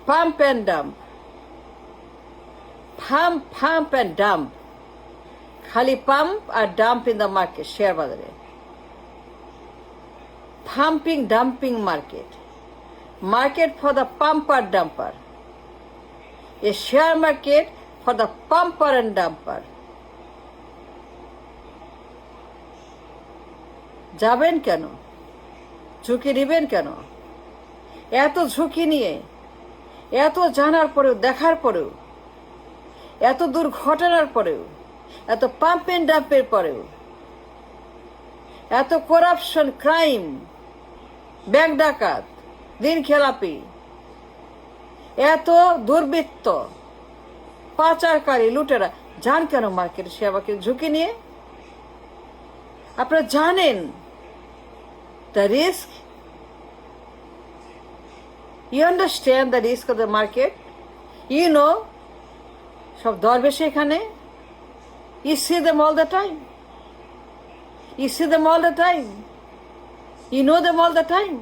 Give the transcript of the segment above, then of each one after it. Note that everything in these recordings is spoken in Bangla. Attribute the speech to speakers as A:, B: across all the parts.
A: pump and dump, pump and dump. খালি pump আর dump in the market, share বাজারে। Pumping, dumping market. Market for the pumper dumper. A share market for the pumper and dumper. যাবেন কেন? ঝুঁকি নেবেন কেন? এত ঝুঁকি নিয়ে, এত জানার পরেও, দেখার পরেও, এত দুর্ঘটনার পরেও, এত পাম্প এন্ড ডাম্পের পরেও, এত করাপশন, ক্রাইম, ব্যাংক ডাকাত, দিন খেলাপি, এত দুর্বৃত্ত, পাচারকারী, লুটেরা যান কেন মার্কেটে সেবাকে ঝুঁকি নিয়ে? আপনারা জানেন the risk. You understand the risk of the market. You know, সব দরবেশে এখানে। You see them all the time. You see them all the time. You know them all the time.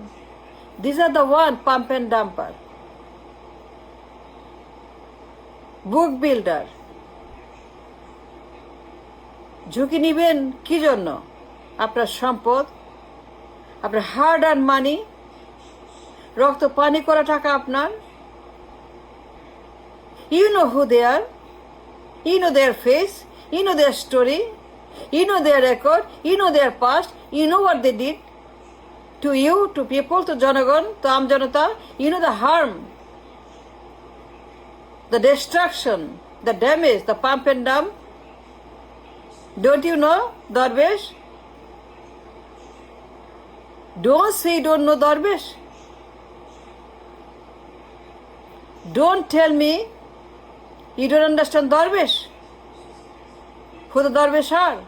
A: These are the one pump and dumper. Book builder. ঝুঁকি নিবেন কি জন্য? আপনার সম্পদ, আপনার হার্ড আর্ন মানি, রক্ত পানি করা টাকা আপনার। You know who they are. You know their face. You know their story. You know their record. You know their past. You know what they did to you, to people, to জনগণ, to Amjanata. You know the harm, the destruction, the damage, the pump and dump. Don't you know, Darvesh? Don't say you don't know, Darvesh. Don't tell me you don't understand Darvesh. Who the Darvesh are?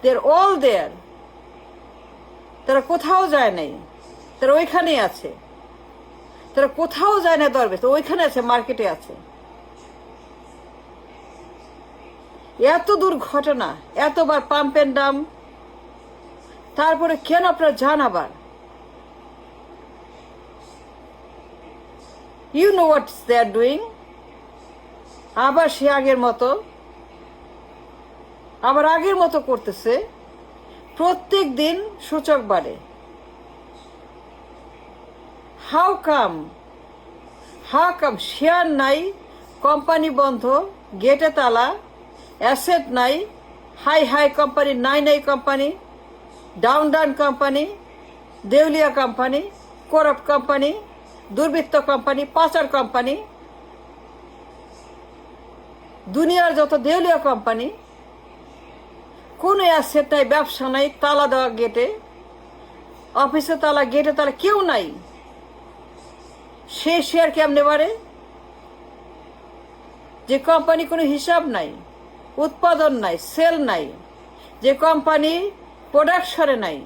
A: They're all there. তারা কোথাও যায় নাই, তারা ওইখানেই আছে। তারা কোথাও যায় না দরবেশ, ওইখানে আছে, মার্কেটে আছে। এত দুর্ঘটনা, এতবার পাম্প এন্ড ডাম্প, তারপরে কেন আপনারা যান আবার? You know what they are doing. আবার সে আগের মতো, আবার আগের মতো করতেছে। প্রত্যেক দিন সূচক বাড়ে। হাউ কাম শেয়ার নাই, কোম্পানি বন্ধ, গেটে তালা, অ্যাসেট নাই, হাই কোম্পানি, নাই কোম্পানি, ডাউন কোম্পানি, দেউলিয়া কোম্পানি, করাপ্ট কোম্পানি, দুর্বৃত্ত কোম্পানি, পাচার কোম্পানি, দুনিয়ার যত দেউলিয়া কোম্পানি, কোনো অ্যাসেট নাই, ব্যবসা নাই, তালা দেওয়া গেটে, অফিসে তালা, গেটে তালা, কেউ নাই। সে শেয়ার কেমনে বাড়ে? যে কোম্পানি কোনো হিসাব নাই, উৎপাদন নাই, সেল নাই, যে কোম্পানি প্রোডাকশনে নাই,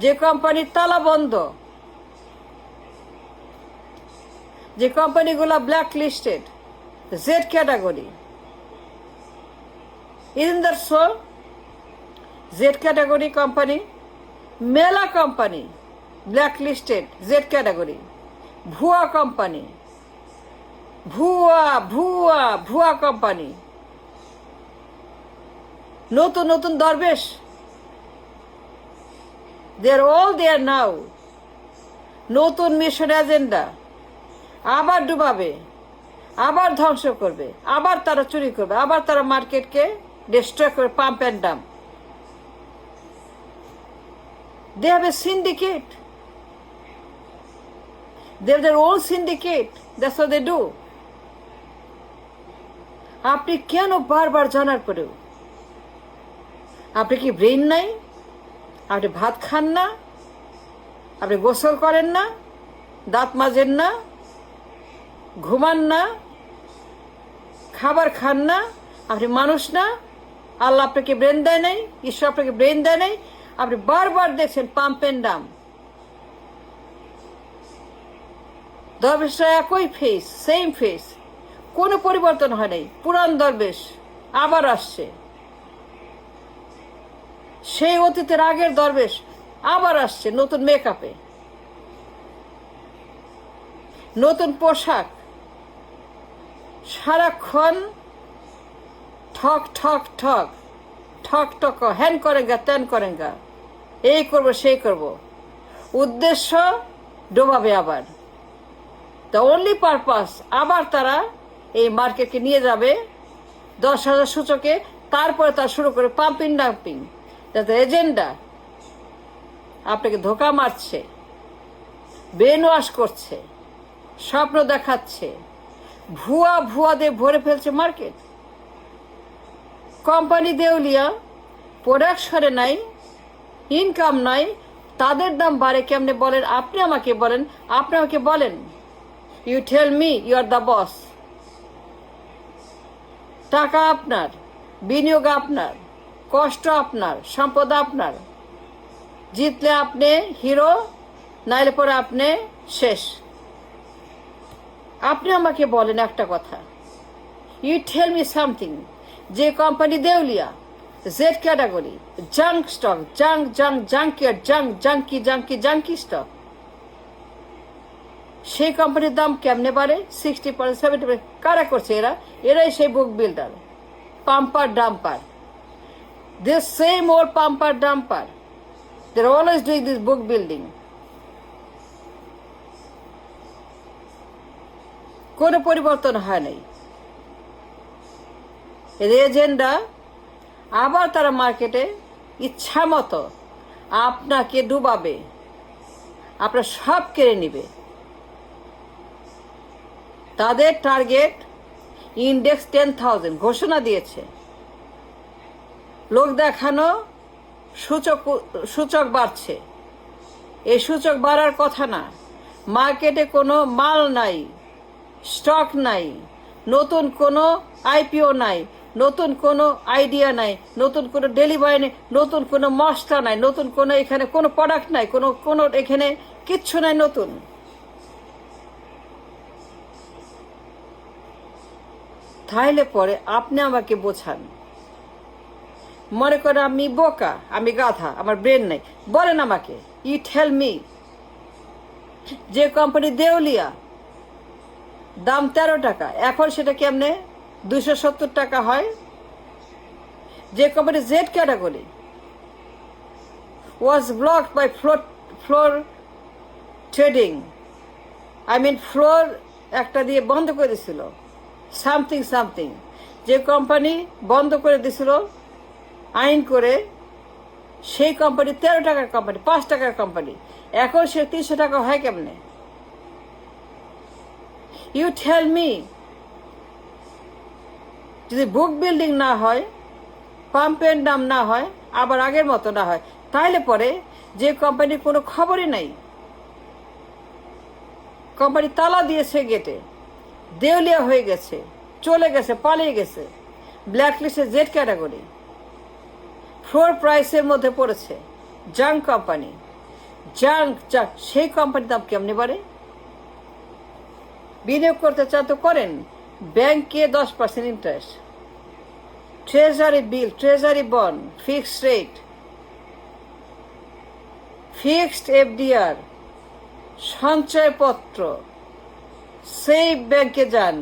A: যে কোম্পানির তালা বন্ধ, যে কোম্পানিগুলো black listed, Z category, in that so Z category company, মেলা company black listed, Z category, ভুয়া কোম্পানি, ভুয়া কোম্পানি, নতুন দরবেশ, দে আর অল দেয়ার নাও। নতুন মিশন এজেন্ডা, আবার ডুবাবে, আবার ধ্বংস করবে, আবার তারা চুরি করবে, আবার তারা মার্কেটকে ডিস্ট্রয় করবে, pump and dump. They have a syndicate. They have their own syndicate. That's what they do. আপনি কেন বারবার জানার পরেও? আপনি কি ব্রেন নাই? আপনি ভাত খান না? আপনি গোসল করেন না? দাঁত মাজেন না? ঘুমান না? খাবার খান না? আপনি মানুষ না? আল্লাহ আপনাকে ব্রেন দেয় নাই? ঈশ্বর আপনাকে ব্রেন দেয় নাই? আপনি বারবার দেখছেন পাম্প এন্ড ডাম্প। দরবেশরা একই ফেস, সেম ফেস, কোনো পরিবর্তন হয় নাই। পুরান দরবেশ আবার আসছে, সেই অতীতের আগের দরবেশ আবার আসছে, নতুন মেকআপে, নতুন পোশাক, সারাক্ষণ ঠক ঠক ঠক ঠক ঠক হ্যান করেঙ্গা ত্যান করেঙ্গা, এই করব সেই করব, উদ্দেশ্য ডোবাবে আবার। দ্য অনলি পারপাস আবার তারা এই মার্কেটকে নিয়ে যাবে 10,000 সূচকে, তারপরে তারা শুরু করে পাম্পিং ডাম্পিং। যাতে এজেন্ডা আপনাকে ধোকা মারছে, ব্রেন ওয়াশ করছে, স্বপ্ন দেখাচ্ছে, ভুয়া ভুয়া দিয়ে ভরে ফেলছে মার্কেট। কোম্পানি দেউলিয়া, প্রোডাকশনে নাই, ইনকাম নাই, তাদের দাম বাড়ে কেমনে বলেন? আপনি আমাকে বলেন, আপনি আমাকে বলেন। You tell me, you are the boss. টাকা আপনার, বিনিয়োগ আপনার, কষ্ট আপনার, সম্পদ আপনার। জিতলে আপনি হিরো, নাইলে পরে আপনি শেষ। আপনি আমাকে বলেন একটা কথা, ইউ টেল মি সামথিং। যে কোম্পানি দেউলিয়া, Z category, junk stock, junky stock, সেই কোম্পানির দাম কেমনে বাড়ে? 60%, 70%। কারা করছে? এরাই সেই book builder, pumper dumper. This same old pumper dumper, they're always doing this book building. কোনো পরিবর্তন হয় নাই। এজেন্ডা আবার তারা মার্কেটে ইচ্ছা মতো আপনাকে ডুবাবে, আপনার সব কেড়ে নিবে। তাদের টার্গেট ইন্ডেক্স 10,000 ঘোষণা দিয়েছে। লোক দেখানো সূচক বাড়ছে। এই সূচক বাড়ার কথা না। মার্কেটে কোনো মাল নাই, স্টক নাই, নতুন কোনো আইপিও নাই, নতুন কোনো আইডিয়া নাই, নতুন কোনো ডেলিভারি নেই, নতুন কোনো মশলা নাই, নতুন কোনো এখানে কোনো প্রোডাক্ট নাই, কোনো এখানে কিচ্ছু নাই নতুন। তাইলে পরে আপনি আমাকে বোঝান। মনে করেন আমি বোকা, আমি গাধা, আমার ব্রেন নেই, বলেন আমাকে, ইউ টেল মি। যে কোম্পানি দেউলিয়া, দাম 13 টাকা, এখন সেটা কেমনে 270 টাকা হয়? যে company Z category was blocked by floor trading, floor একটা দিয়ে বন্ধ করে দিছিল, সামথিং, যে কোম্পানি বন্ধ করে দিছিল আইন করে, সেই কোম্পানি 13 টাকার কোম্পানি, 5 টাকার কোম্পানি, এখন সে 300 টাকা হয় কেমনে? You tell me. যদি বুক বিল্ডিং না হয়, পাম্প এন্ড ডাম না হয়, আবার আগের মতো না হয়, তাহলে পরে যে কোম্পানির কোনো খবরই নাই, কোম্পানি তালা দিয়েছে গেটে, দেউলিয়া হয়ে গেছে, চলে গেছে, পালিয়ে গেছে, ব্ল্যাক লিস্টে জেড ক্যাটাগরি, ফ্লোর প্রাইসের মধ্যে পড়েছে, জাঙ্ক কোম্পানি, সেই কোম্পানির দাম কেমনি বাড়ে? বিনিয়োগ করতে চান তো করেন, ব্যাংকে 10% interest, treasury bill, treasury bond, fixed rate, fixed FDR, সঞ্চয়পত্র, সেভ ব্যাংকে যান,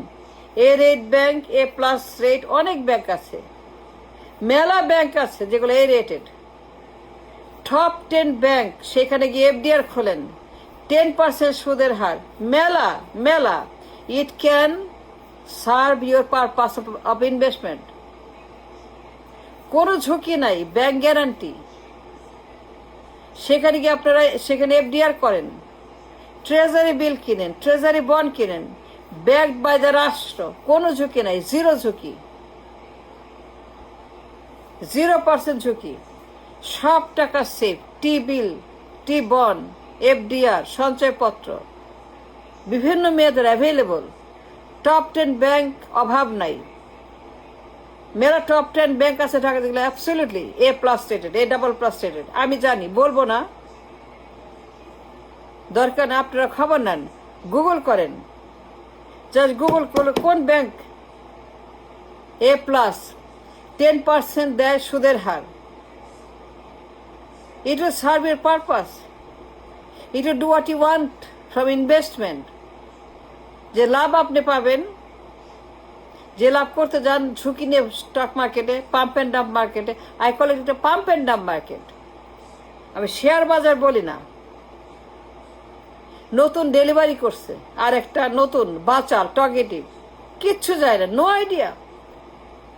A: a rate bank, A plus rate, অনেক ব্যাংক আছে, মেলা ব্যাংক আছে যেগুলো এ রেটেড। টপ 10 ব্যাংক, সেখানে গিয়ে এফডিআর খোলেন, 10% সুদের হার, মেলা। It can serve your purpose of investment. কোনো ঝুঁকি নাই, ব্যাংক গ্যারান্টি। সেখানে গিয়ে আপনারা সেখানে এফডিআর করেন, ট্রেজারি বিল কিনেন, ট্রেজারি বন্ড কিনেন, ব্যাকড বাই দ্য রাষ্ট্র, কোনো ঝুঁকি নাই, জিরো ঝুঁকি, 0% ঝুঁকি, সব টাকা সেফ। টি বিল, টি বন্ড, এফডিআর, সঞ্চয়পত্র বিভিন্ন মেয়াদের অ্যাভেলেবল। টপ 10 ব্যাংক অভাব নাই, মেরা টপ 10 ব্যাংক আছে ঢাকা, যেগুলো অ্যাবসলিউটলি এ প্লাস রেটেড, এ ডাবল প্লাস রেটেড। আমি জানি, বলবো না, দরকার না, আপনারা খবর নেন, গুগল করেন, জাস্ট গুগল করলে কোন ব্যাংক এ প্লাস 10% দেয় সুদের হার। It will serve your purpose. It will do what you want from investment. যে লাভ আপনি পাবেন যে লাভ করতে যান ঝুঁকি নিয়ে স্টক মার্কেটে, পাম্প অ্যান্ড ডাম্প মার্কেটে, আই কল ইট একটা পাম্প অ্যান্ড ডাম্প মার্কেট। আমি শেয়ার বাজার বলি না। নতুন ডেলিভারি করছে আর একটা নতুন বাচাল টগেটিভ, কিচ্ছু যায় না, নো আইডিয়া।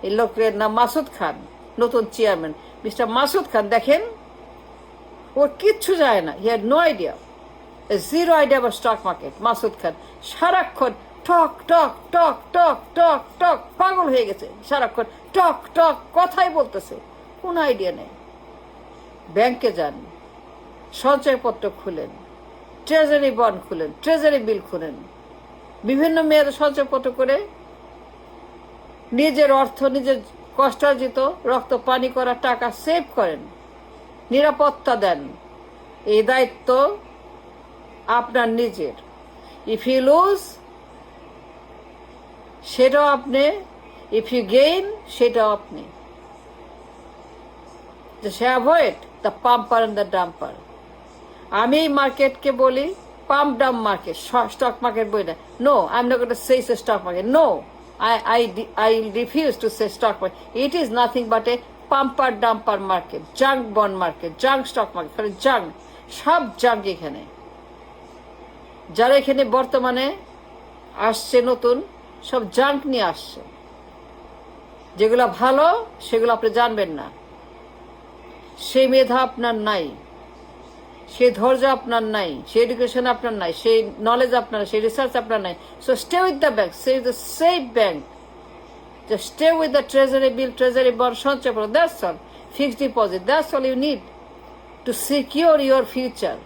A: এই লোকের নাম মাসুদ খান, নতুন চেয়ারম্যান মিস্টার মাসুদ খান। দেখেন ওর কিচ্ছু যায় না, he had no idea, zero idea about stock market. Masud Khan সারাক্ষণ টক টক টক টক টক টক, পাগল হয়ে গেছে, সারাক্ষণ টক টক কথাই বলতেছে, কোনো আইডিয়া নেই। ব্যাংকে যান, সঞ্চয়পত্র খুলেন, ট্রেজারি বন্ড খুলেন, ট্রেজারি বিল খুলেন, বিভিন্ন মেয়াদে সঞ্চয়পত্র করে নিজের অর্থ, নিজের কষ্টার্জিত রক্ত পানি করা টাকা সেভ করেন, নিরাপত্তা দেন। এই দায়িত্ব আপনার নিজের। ইফ ইউ লুজ সেটাও আপনি, ইফ ইউ গেইন সেটাও আপনি। Just avoid the pumper and the dumper. আমি এই মার্কেটকে বলি pump dump market, stock market বলি না। No, I am not going to say stock market. No, I refuse to say stock market. It is nothing but a pumper dumper market, junk bond market, junk stock market, খালি junk, সব junk এখানে। যারা এখানে বর্তমানে আসছে নতুন, সব জাঙ্ক নিয়ে আসছে। যেগুলো ভালো সেগুলো আপনি জানবেন না, সেই মেধা আপনার নাই, সেই ধৈর্য আপনার নাই, সেই এডুকেশন আপনার নাই, সেই নলেজ আপনার, সেই রিসার্চ আপনার নাই। So stay with the bank, stay with the safe bank, just stay with the treasury bill, treasury bond, সঞ্চয় করো, that's all. Fixed deposit, that's all you need to secure your future.